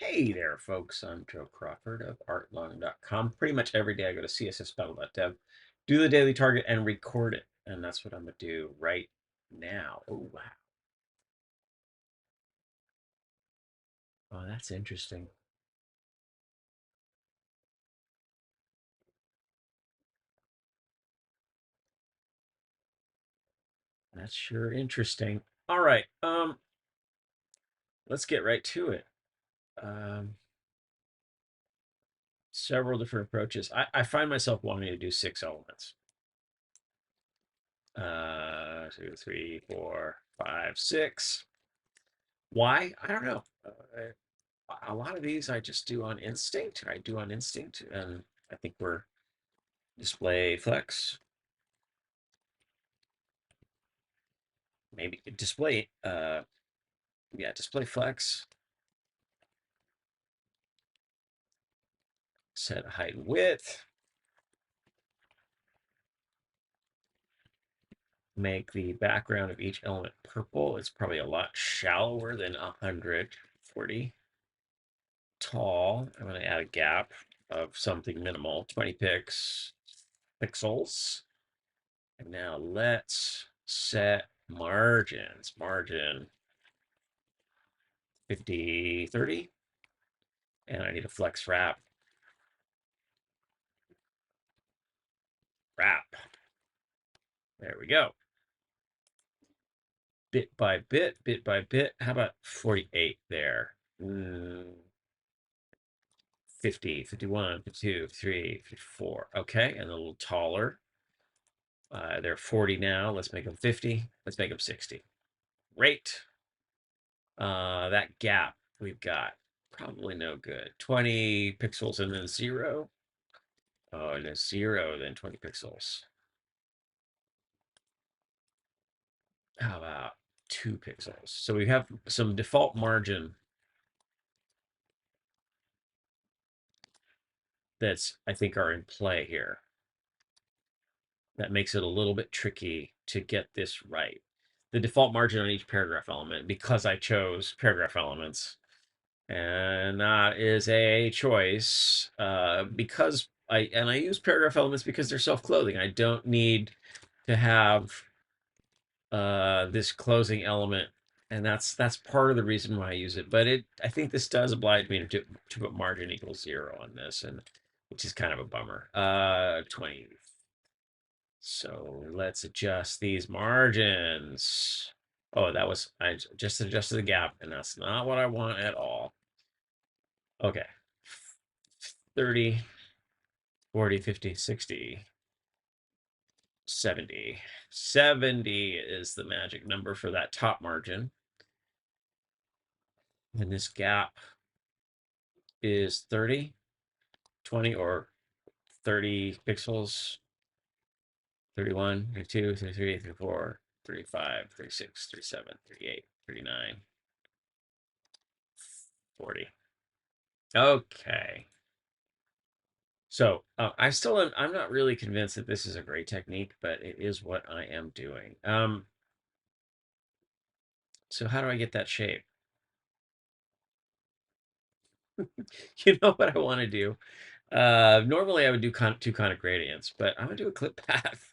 Hey there, folks. I'm Joe Crawford of artlearn.com. Pretty much every day I go to CSSBattle.dev, do the daily target, and record it. And that's what I'm going to do right now. Oh, wow. Oh, that's interesting. That's sure interesting. All right. Let's get right to it. Several different approaches. I find myself wanting to do 6 elements. 2, 3, 4, 5, 6. Why? I don't know. A lot of these I just do on instinct. I do on instinct, and I think we're display flex, maybe display. Yeah, display flex. Set height and width. Make the background of each element purple. It's probably a lot shallower than 140. Tall. I'm going to add a gap of something minimal, 20 pixels. And now let's set margins. Margin 50, 30. And I need a flex wrap. Wrap. There we go. Bit by bit, bit by bit. How about 48 there? 50, 51, 52, 53, 54. Okay, and a little taller. They're 40 now. Let's make them 50. Let's make them 60. Great. That gap we've got probably no good. 20 pixels and then 0. Oh, and a 0, then 20 pixels. How about 2 pixels? So we have some default margin that's, I think, are in play here. That makes it a little bit tricky to get this right. The default margin on each paragraph element, because I chose paragraph elements, and that is a choice because I use paragraph elements because they're self-clothing. I don't need to have this closing element, and that's part of the reason why I use it. But I think this does oblige me to put margin equals 0 on this, and which is kind of a bummer. 20. So let's adjust these margins. Oh, I just adjusted the gap, and that's not what I want at all. Okay. 30, 40, 50, 60, 70. 70 is the magic number for that top margin. And this gap is 30, 20, or 30 pixels. 31, 32, 33, 34, 35, 36, 37, 38, 39, 40. Okay. So I'm not really convinced that this is a great technique, but it is what I am doing. So how do I get that shape? You know what I want to do? Normally I would do two kind of gradients, but I'm gonna do a clip path.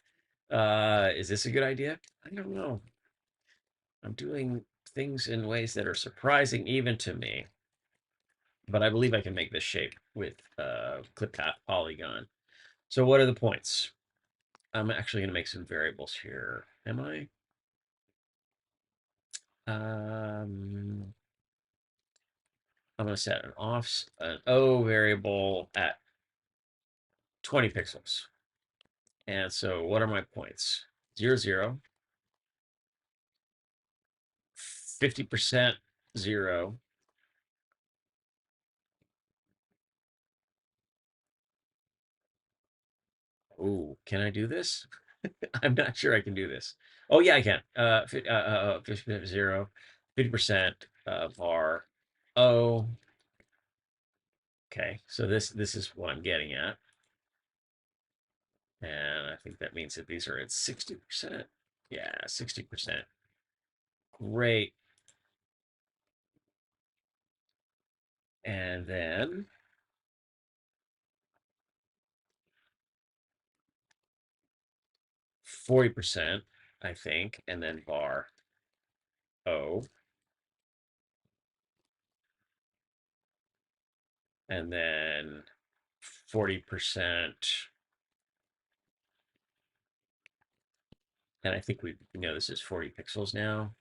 Is this a good idea? I don't know. I'm doing things in ways that are surprising even to me, but I believe I can make this shape with clip path polygon. So what are the points? I'm actually gonna make some variables here. Am I? I'm going to set an O variable at 20 pixels. And so what are my points? 0, 0, 50%, 0. Oh, can I do this? I'm not sure I can do this. Oh, yeah, I can. 50%, 0, 50% var O. Okay, so this is what I'm getting at. And I think that means that these are at 60%. Yeah, 60%. Great. And then 40%, I think, and then var O, and then 40%, and I think we know this is 40 pixels now,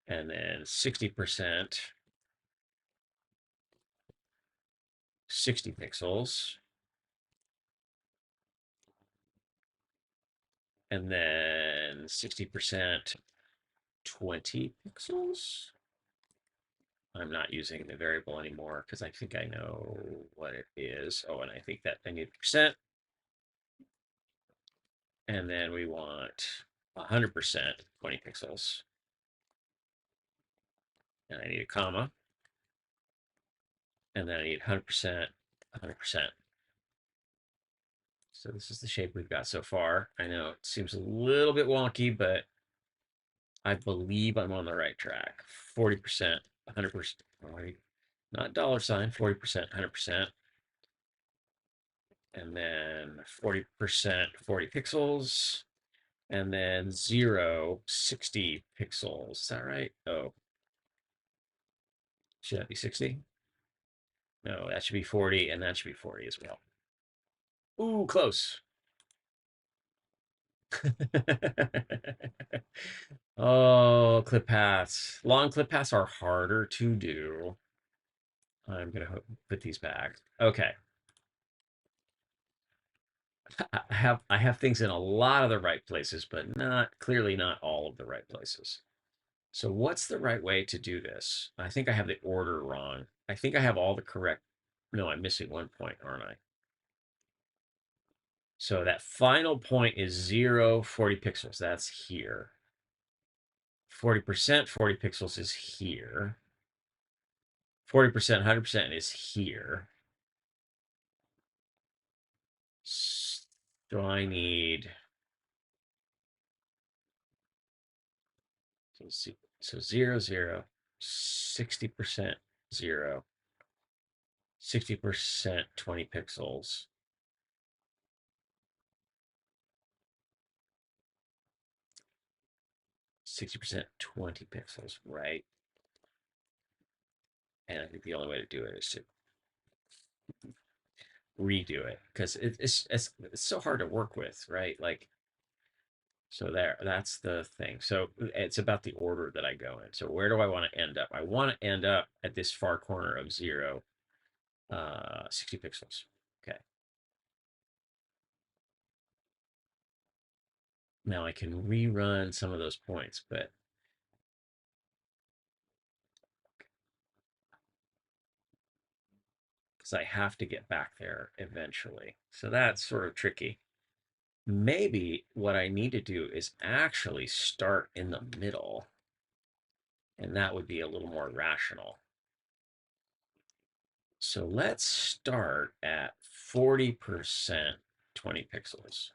and then 60%, 60 pixels, and then 60%, 20 pixels. I'm not using the variable anymore because I think I know what it is. Oh, and I think that I need percent. And then we want 100%, 20 pixels. And I need a comma. And then I need 100%, 100%. So this is the shape we've got so far. I know it seems a little bit wonky, but I believe I'm on the right track. 40%, 100%, not dollar sign, 40%, 100%. And then 40%, 40 pixels. And then 0, 60 pixels. Is that right? Oh, should that be 60? No, that should be 40, and that should be 40 as well. Ooh, close. Oh, clip paths. Long clip paths are harder to do. I'm gonna put these back. Okay. I have things in a lot of the right places, but not clearly not all of the right places. So what's the right way to do this? I think I have the order wrong. I think I have all the correct. No, I'm missing one point, aren't I? So that final point is 0, 40 pixels. That's here. 40%, 40 pixels is here. 40%, 100% is here. So I need, so let's see, so 0, 0, 60% 0, 60% 20 pixels, 60% 20 pixels, right? And I think the only way to do it is to redo it because it's so hard to work with, right? Like, so that's the thing. So it's about the order that I go in. So where do I want to end up? I want to end up at this far corner of 0, 60 pixels. Okay. Now I can rerun some of those points, but because I have to get back there eventually. So that's sort of tricky. Maybe what I need to do is actually start in the middle, and that would be a little more rational. So let's start at 40%, 20 pixels.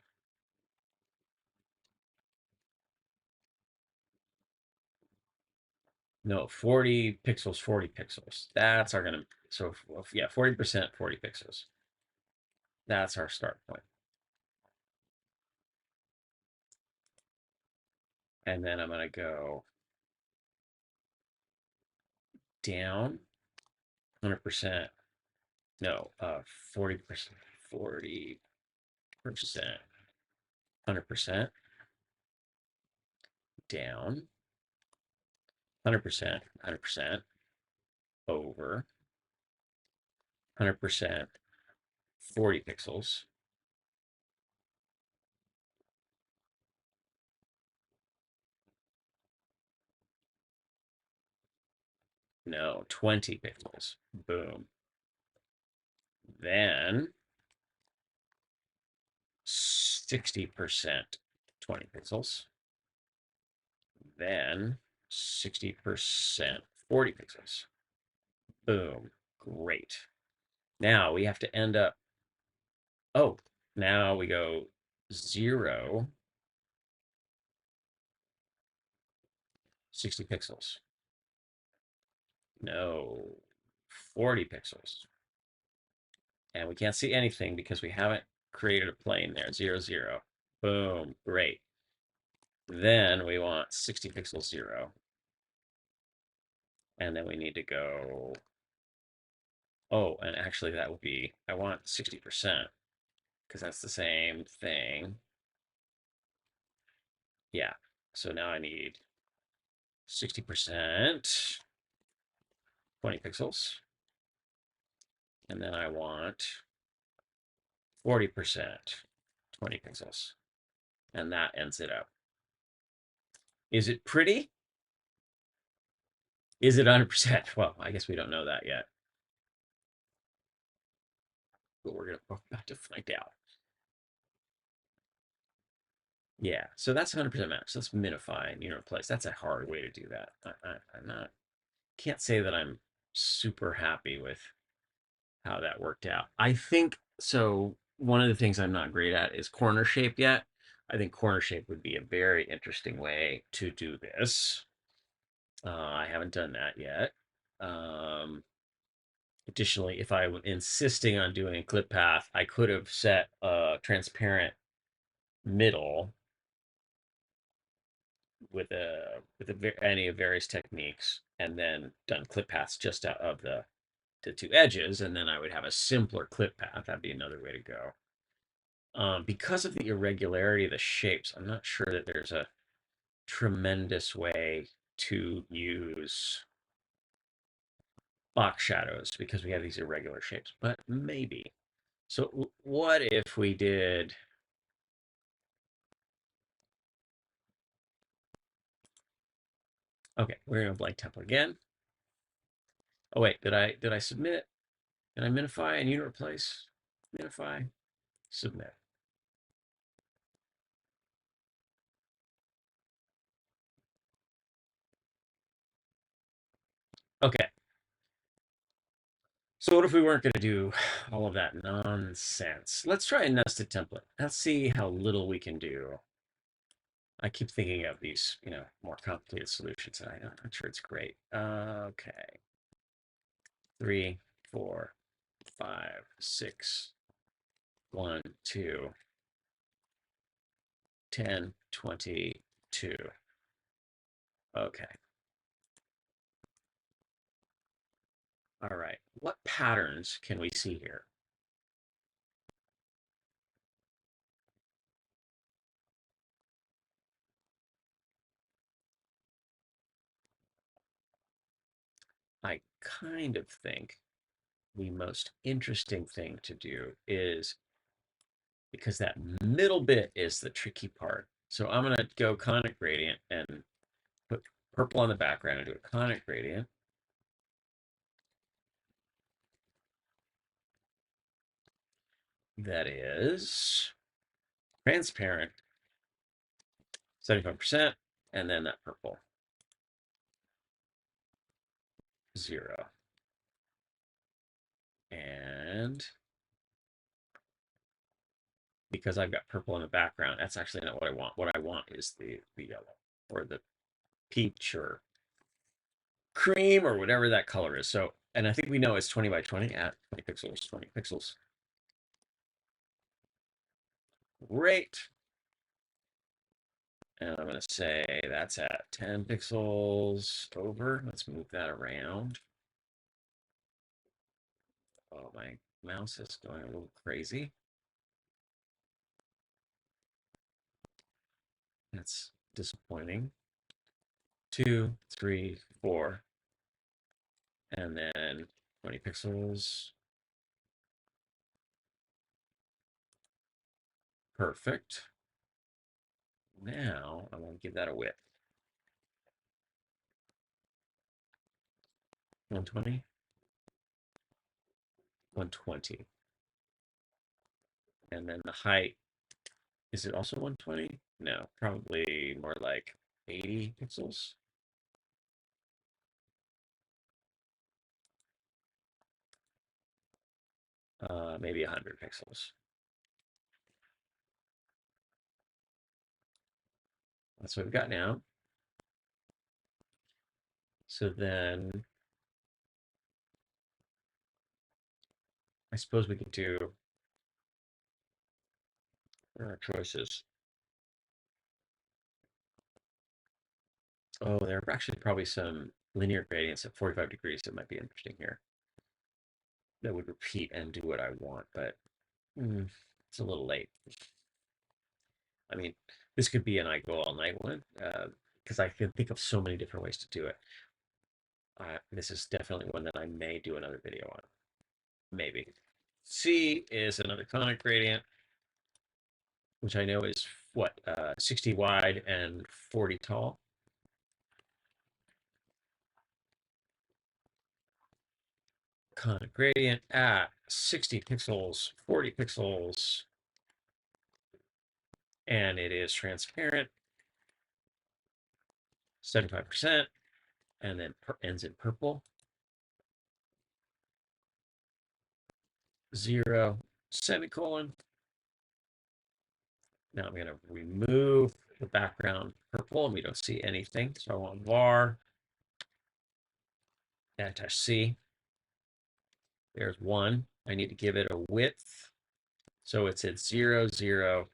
No, 40 pixels, 40 pixels. That's our gonna, so yeah, 40%, 40 pixels. That's our start point. And then I'm gonna go down 100%. No, 40%, 40%, 100%, down 100%, 100%, over 100%, 40 pixels. No, 20 pixels. Boom. Then 60%, 20 pixels. Then 60%, 40 pixels. Boom. Great. Now we have to end up. Oh, now we go 0, 60 pixels. No, 40 pixels. And we can't see anything because we haven't created a plane there. 0, 0. Boom. Great. Then we want 60 pixels 0. And then we need to go. Oh, and actually that would be, I want 60% because that's the same thing. Yeah. So now I need 60%, 20 pixels. And then I want 40%, 20 pixels. And that ends it up. Is it pretty? Is it 100%? Well, I guess we don't know that yet. But we're about to find out. Yeah, so that's 100% match. Let's minify and replace. That's a hard way to do that. I'm not, can't say that I'm super happy with how that worked out. I think so. One of the things I'm not great at is corner shape yet. I think corner shape would be a very interesting way to do this. I haven't done that yet. Additionally, if I were insisting on doing a clip path, I could have set a transparent middle with any of various techniques, and then done clip paths just out of the two edges, and then I would have a simpler clip path. That'd be another way to go. Because of the irregularity of the shapes, I'm not sure that there's a tremendous way to use box shadows because we have these irregular shapes, but maybe. So what if we did? Okay, we're gonna blank template again. Oh wait, did I submit? Did I minify and unit replace? Minify, submit. Okay. So what if we weren't going to do all of that nonsense? Let's try a nested template. Let's see how little we can do. I keep thinking of these, more complicated solutions, and I'm not sure it's great. Okay. 3, 4, 5, 6, 1, 2, 10, 22. Okay. All right. What patterns can we see here? I kind of think the most interesting thing to do is, because that middle bit is the tricky part. So I'm going to go conic gradient and put purple on the background and do a conic gradient. That is transparent, 75%, and then that purple, 0. And because I've got purple in the background, that's actually not what I want. What I want is the yellow or the peach or cream or whatever that color is. So, and I think we know it's 20 by 20 at 20 pixels, 20 pixels. Great. And I'm going to say that's at 10 pixels over. Let's move that around. Oh, my mouse is going a little crazy. That's disappointing. 2, 3, 4. And then 20 pixels. Perfect. Now I'm going to give that a width. 120. 120. And then the height, is it also 120? No, probably more like 80 pixels. Maybe 100 pixels. That's what we've got now. So then I suppose we could do our choices. Oh, there are actually probably some linear gradients at 45 degrees that might be interesting here. That would repeat and do what I want, but it's a little late. I mean, this could be an I go all night one because I can think of so many different ways to do it. This is definitely one that I may do another video on. Maybe. C is another conic gradient, which I know is what 60 wide and 40 tall. Conic gradient at 60 pixels, 40 pixels, and it is transparent, 75%, and then ends in purple. 0, semicolon. Now I'm going to remove the background purple and we don't see anything. So I want var dash C. There's 1. I need to give it a width. So it's at 0, 0.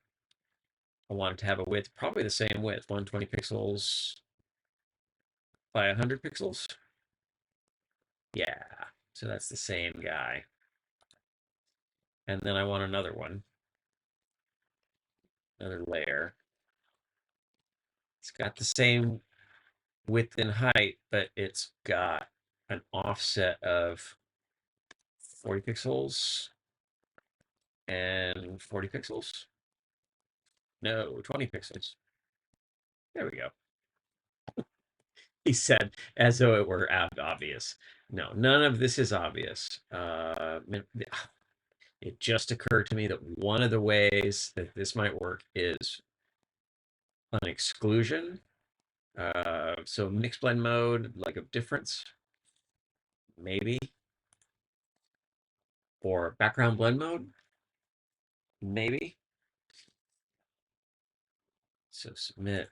I want it to have a width, probably the same width, 120 pixels by 100 pixels. Yeah, so that's the same guy. And then I want another one, another layer. It's got the same width and height, but it's got an offset of 40 pixels and 40 pixels. No, 20 pixels. There we go. He said, as though it were obvious. No, none of this is obvious. It just occurred to me that one of the ways that this might work is an exclusion. So mixed blend mode, like a difference, maybe. Or background blend mode, maybe. So submit.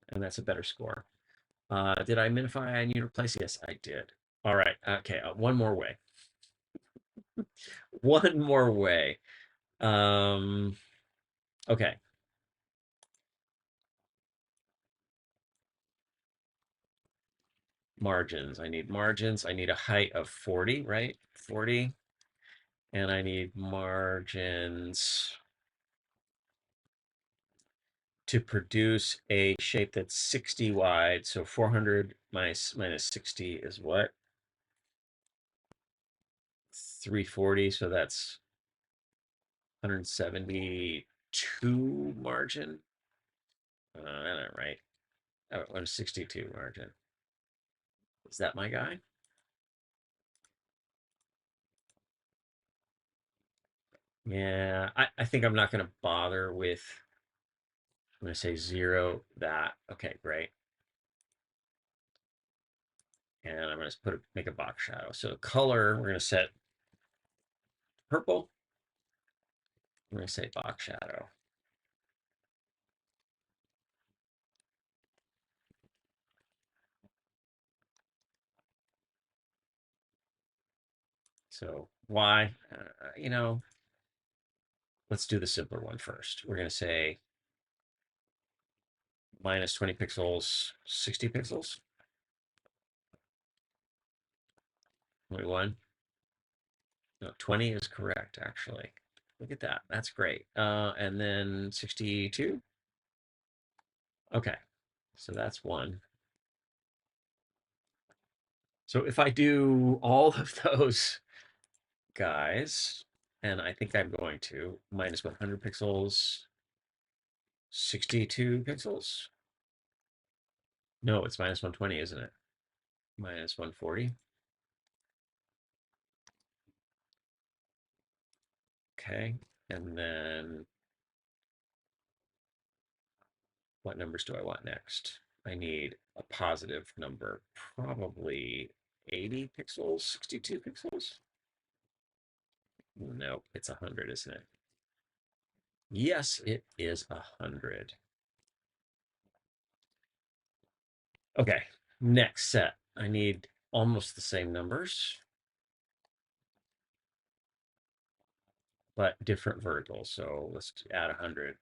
And that's a better score. Did I minify? I need to replace? Yes, I did. All right. Okay. One more way. One more way. Okay. Margins. I need margins. I need a height of 40, right? 40. And I need margins to produce a shape that's 60 wide. So 400 minus 60 is what? 340. So that's 172 margin. Not right. Oh, 162 margin. Is that my guy? Yeah, I think I'm not going to bother with, I'm going to say 0, that. Okay, great. And I'm going to make a box shadow. So color, we're going to set purple. I'm going to say box shadow. So why? Let's do the simpler one first. We're going to say minus 20 pixels, 60 pixels. 21. No, 20 is correct, actually. Look at that. That's great. And then 62. Okay. So that's 1. So if I do all of those guys, and I think I'm going to, minus 100 pixels, 62 pixels. No, it's minus 120, isn't it? Minus 140. Okay. And then what numbers do I want next? I need a positive number, probably 80 pixels, 62 pixels. Nope, it's 100, isn't it? Yes, it is 100. Okay, next set. I need almost the same numbers, but different verticals. So let's add 100.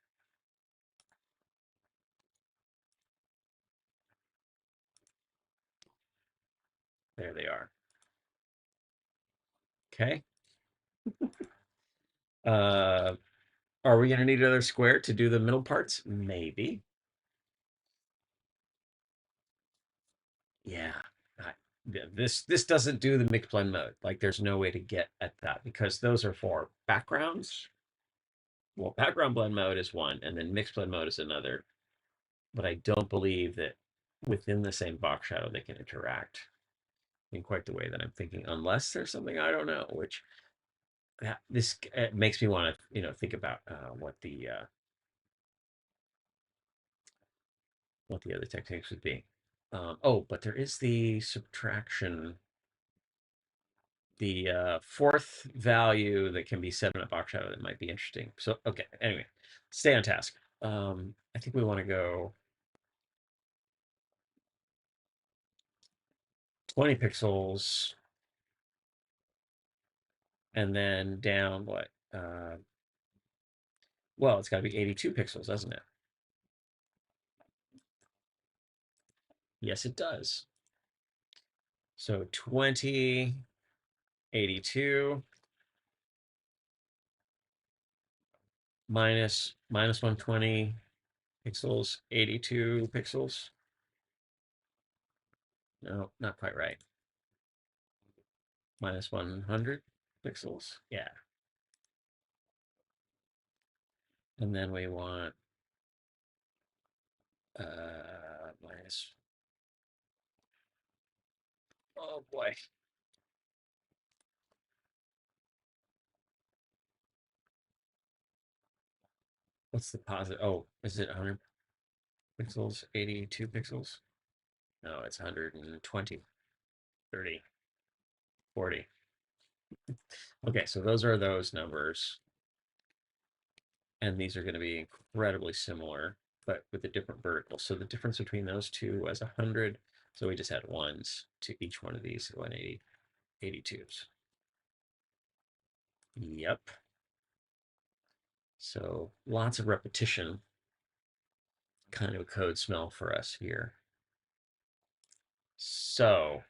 There they are. Okay. Uh, are we going to need another square to do the middle parts? Maybe. Yeah. This doesn't do the mixed blend mode. Like there's no way to get at that because those are for backgrounds. Well, background blend mode is one, and then mixed blend mode is another. But I don't believe that within the same box shadow they can interact in quite the way that I'm thinking, unless there's something I don't know. Which this makes me want to think about what the other techniques would be. Oh, but there is the subtraction, the fourth value that can be set in a box shadow that might be interesting. So, okay, anyway, stay on task. I think we want to go 20 pixels and then down what? Well, it's got to be 82 pixels, doesn't it? Yes, it does. So 20, 82 minus 120 pixels, 82 pixels. No, not quite right. Minus 100 pixels. Yeah. And then we want minus, oh boy. What's the positive? Oh, is it 100 pixels? 82 pixels? No, it's 120, 30, 40. Okay, so those are those numbers. And these are going to be incredibly similar, but with a different vertical. So the difference between those two was 100. So we just had ones to each one of these 180, 82s. Yep. So lots of repetition, kind of a code smell for us here. So,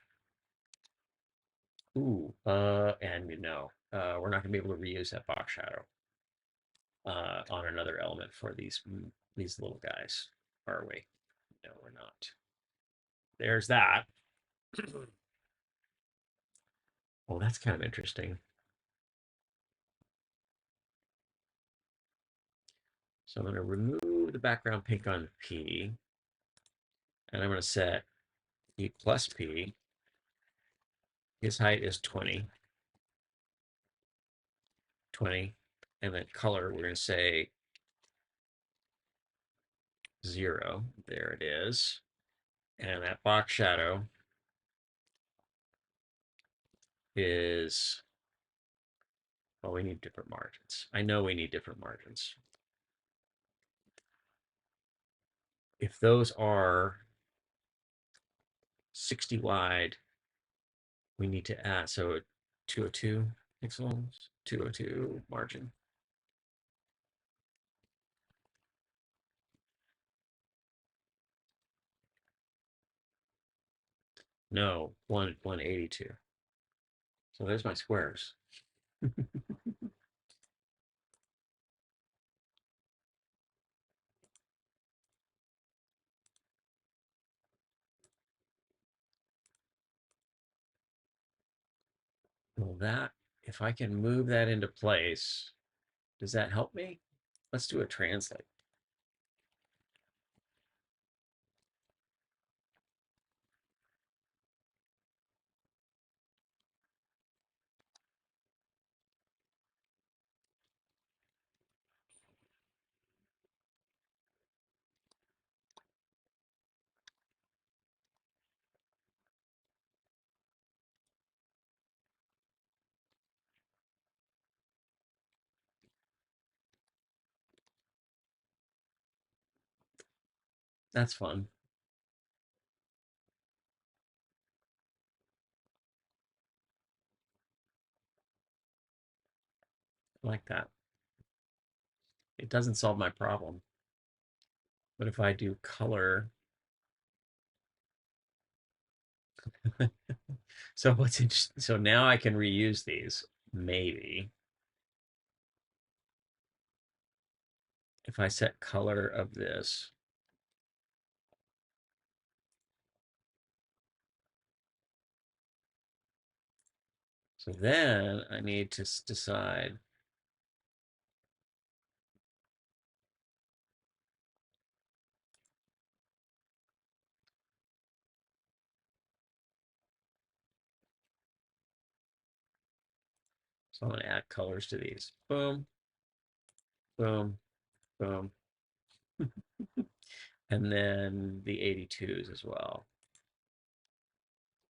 and we're not going to be able to reuse that box shadow on another element for these little guys, are we? No, we're not. There's that. Well, that's kind of interesting. So I'm going to remove the background pink on P, and I'm going to set E plus P. His height is 20, 20, and then color, we're going to say 0. There it is. And that box shadow is, well, we need different margins. I know we need different margins. If those are 60 wide, we need to add, so 202 pixels, 202 margin. No, 182. So there's my squares. Well, that, if I can move that into place, does that help me? Let's do a translate. That's fun. like that. It doesn't solve my problem. But if I do color, so what's interesting, so now I can reuse these, maybe. If I set color of this, so then I need to decide. So I'm going to add colors to these. Boom, boom, boom. And then the 82s as well.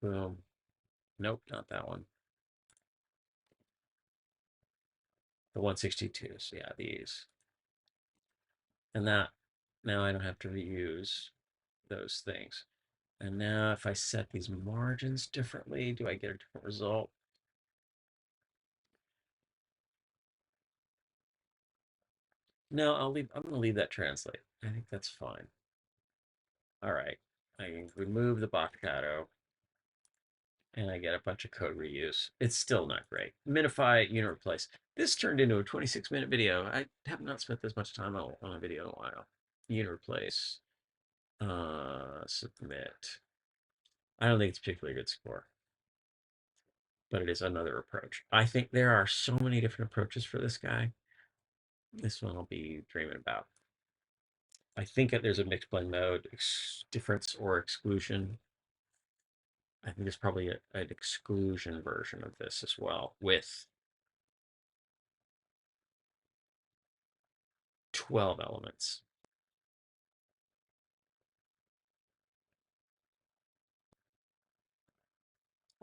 Boom. Nope, not that one. The 162s. Yeah, these. And that, now I don't have to reuse those things. And now if I set these margins differently, do I get a different result? No, I'm going to leave that translate. I think that's fine. All right. I remove the box shadow and I get a bunch of code reuse. It's still not great. Minify, unit replace. This turned into a 26-minute video. I have not spent this much time on a video in a while. Unit replace. Submit. I don't think it's a particularly good score, but it is another approach. I think there are so many different approaches for this guy. This one I'll be dreaming about. I think that there's a mixed blend mode, difference or exclusion. I think there's probably an exclusion version of this as well with 12 elements.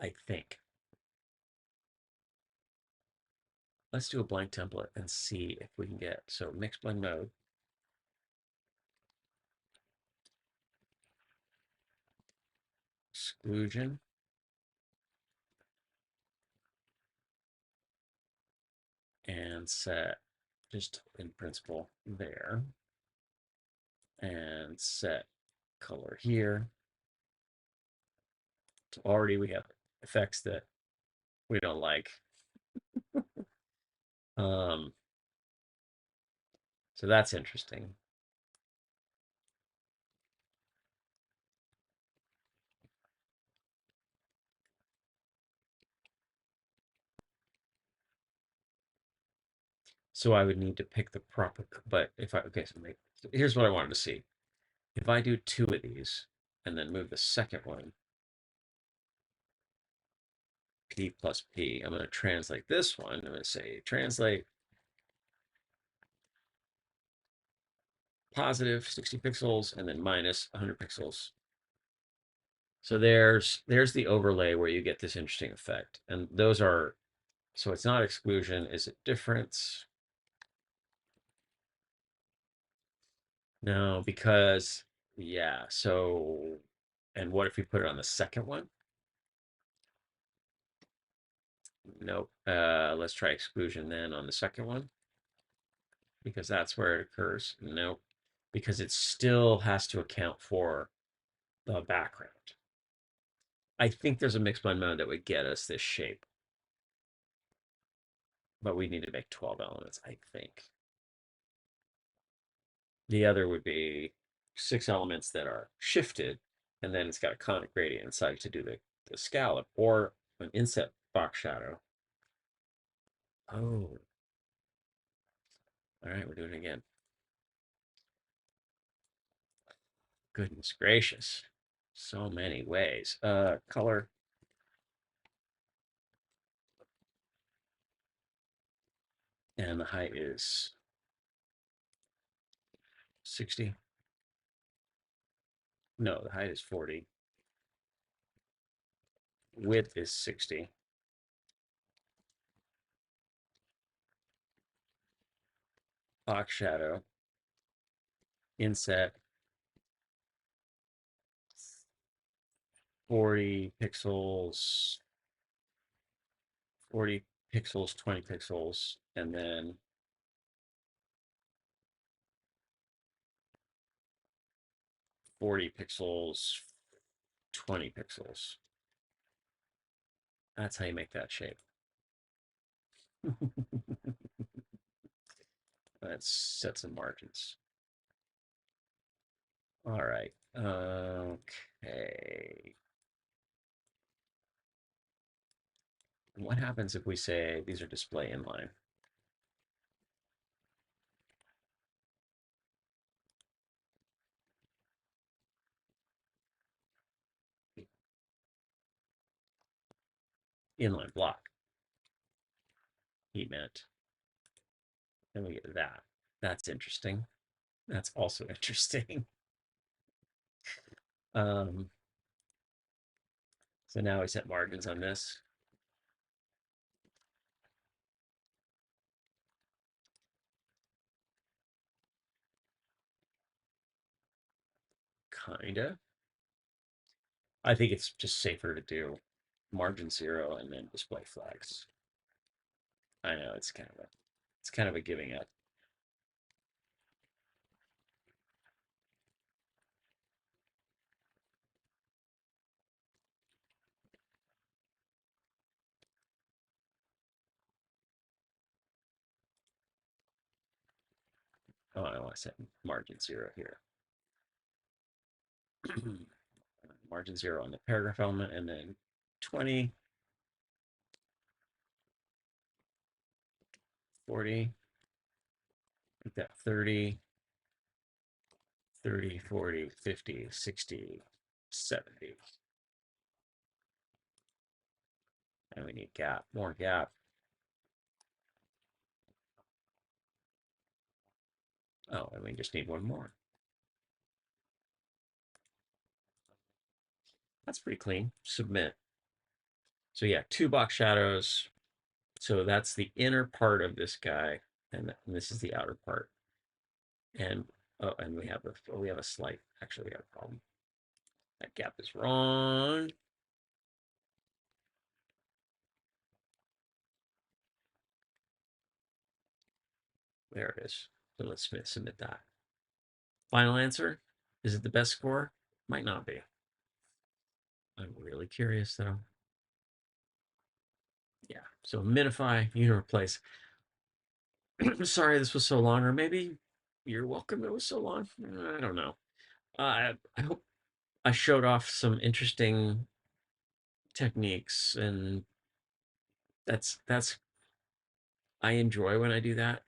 I think. Let's do a blank template and see if we can get, so mixed blend mode. Exclusion. And set just in principle there. And set color here. So already we have effects that we don't like. Um, so that's interesting. So I would need to pick the proper, but if I, okay, so here's what I wanted to see. If I do 2 of these and then move the second one, P plus P, I'm going to translate this one. I'm going to say translate positive 60 pixels and then minus 100 pixels. So there's the overlay where you get this interesting effect. And those are, so it's not exclusion. Is it difference? No, because, yeah. So, and what if we put it on the second one? Nope. Let's try exclusion then on the second one, because that's where it occurs. Nope. Because it still has to account for the background. I think there's a mixed blend mode that would get us this shape, but we need to make 12 elements, I think. The other would be 6 elements that are shifted, and then it's got a conic gradient inside to do the scallop, or an inset box shadow. Oh, all right, we're doing it again. Goodness gracious. So many ways. Color. And the height is 60. No, the height is 40. Width is 60. Box shadow. Inset 40 pixels. 40 pixels, 20 pixels, and then 40 pixels, 20 pixels. That's how you make that shape. Let's set some margins. All right. Okay. What happens if we say these are display inline? Inline block. He meant. Then we get that. That's interesting. That's also interesting. Um, so now we set margins on this. Kinda. I think it's just safer to do margin 0 and then display flags. I know it's kind of a giving up. Oh, I want to set margin 0 here. Margin 0 on the paragraph element, and then 20, 40, like that, 30, 30, 40, 50, 60, 70. And we need gap, more gap. Oh, and we just need one more. That's pretty clean. Submit. So yeah, 2 box shadows. So that's the inner part of this guy, and this is the outer part. And oh, and we have a slight. Actually, we have a problem. That gap is wrong. There it is. So let's submit that. Final answer. Is it the best score? Might not be. I'm really curious though. Yeah. So minify, replace. Sorry this was so long, or maybe you're welcome it was so long. I don't know. I hope I showed off some interesting techniques, and that's I enjoy when I do that.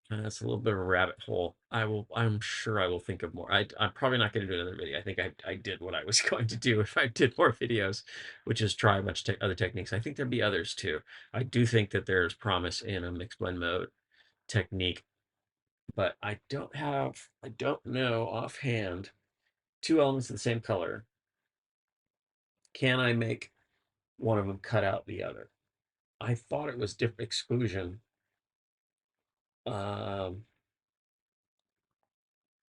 That's a little bit of a rabbit hole. I'm sure I will think of more. I'm probably not going to do another video. I think I did what I was going to do if I did more videos, which is try a bunch of other techniques. I think there'll be others too. I do think that there's promise in a mixed blend mode technique, but I don't know offhand, 2 elements of the same color. Can I make one of them cut out the other? I thought it was different exclusion. Um,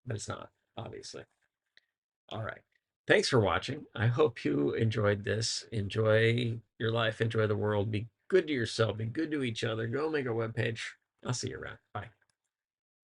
but it's not, obviously. All right. Thanks for watching. I hope you enjoyed this. Enjoy your life, enjoy the world, be good to yourself, be good to each other. Go make a webpage. I'll see you around. Bye.